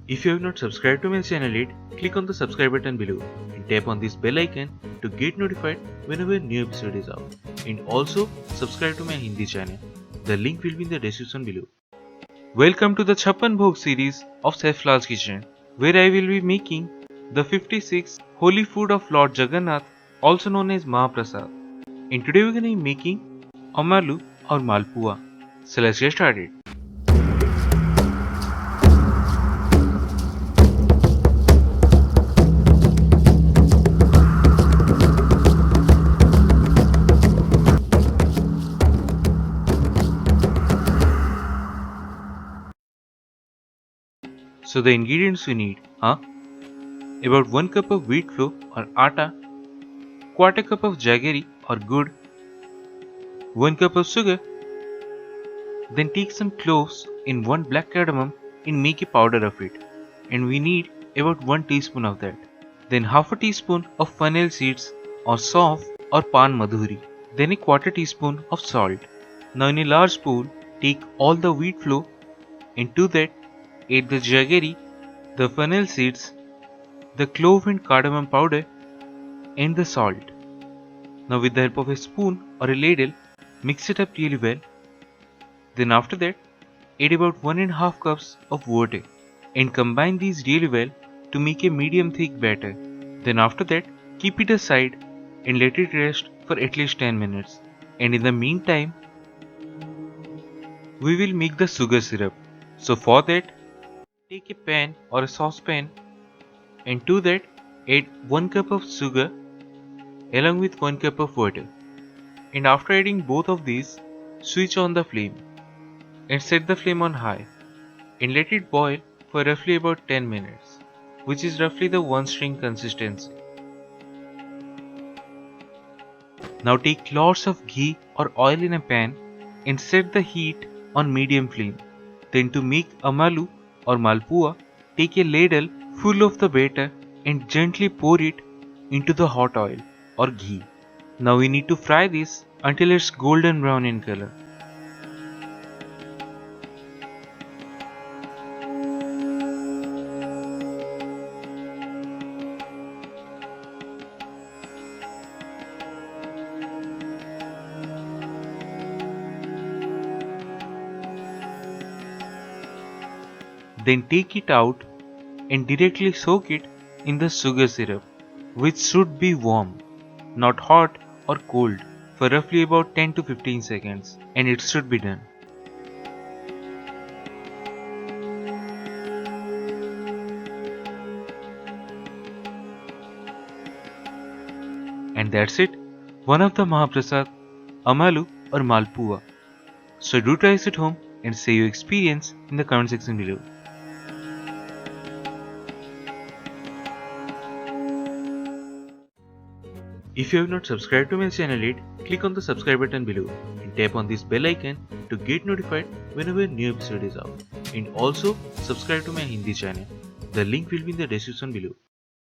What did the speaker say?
If you have not subscribed to my channel yet, click on the subscribe button below and tap on this bell icon to get notified whenever a new episode is out. And also subscribe to my Hindi channel. The link will be in the description below. Welcome to the CHAPPAN BHOG series of Chef Lall's kitchen, where I will be making the 56th holy food of Lord Jagannath, also known as Mahaprasad. And today we are going to be making Amalu or Malpua. So let's get started. So the ingredients we need are about 1 cup of wheat flour or atta, quarter cup of jaggery or gur, 1 cup of sugar. Then take some cloves in 1 black cardamom and make a powder of it, and we need about 1 teaspoon of that. Then half a teaspoon of fennel seeds or sauf or pan madhuri. Then a quarter teaspoon of salt. Now in a large bowl, take all the wheat flour and to that add the jaggery, the fennel seeds, the clove and cardamom powder and the salt. Now with the help of a spoon or a ladle, mix it up really well. Then after that, add about 1.5 cups of water and combine these really well to make a medium thick batter. Then after that, keep it aside and let it rest for at least 10 minutes. And in the meantime, we will make the sugar syrup. So for that, take a pan or a saucepan and to that add 1 cup of sugar along with 1 cup of water. And after adding both of these, switch on the flame and set the flame on high and let it boil for roughly about 10 minutes, which is roughly the 1 string consistency. Now take lots of ghee or oil in a pan and set the heat on medium flame. Then to make Amalu or Malpua, take a ladle full of the batter and gently pour it into the hot oil or ghee. Now we need to fry this until it's golden brown in color. Then take it out and directly soak it in the sugar syrup, which should be warm, not hot or cold, for roughly about 10 to 15 seconds, and it should be done. And that's it, one of the Mahaprasad, Amalu or Malpua. So do try this at home and say your experience in the comment section below. If you have not subscribed to my channel yet, click on the subscribe button below and tap on this bell icon to get notified whenever a new episode is out. And also subscribe to my Hindi channel. The link will be in the description below.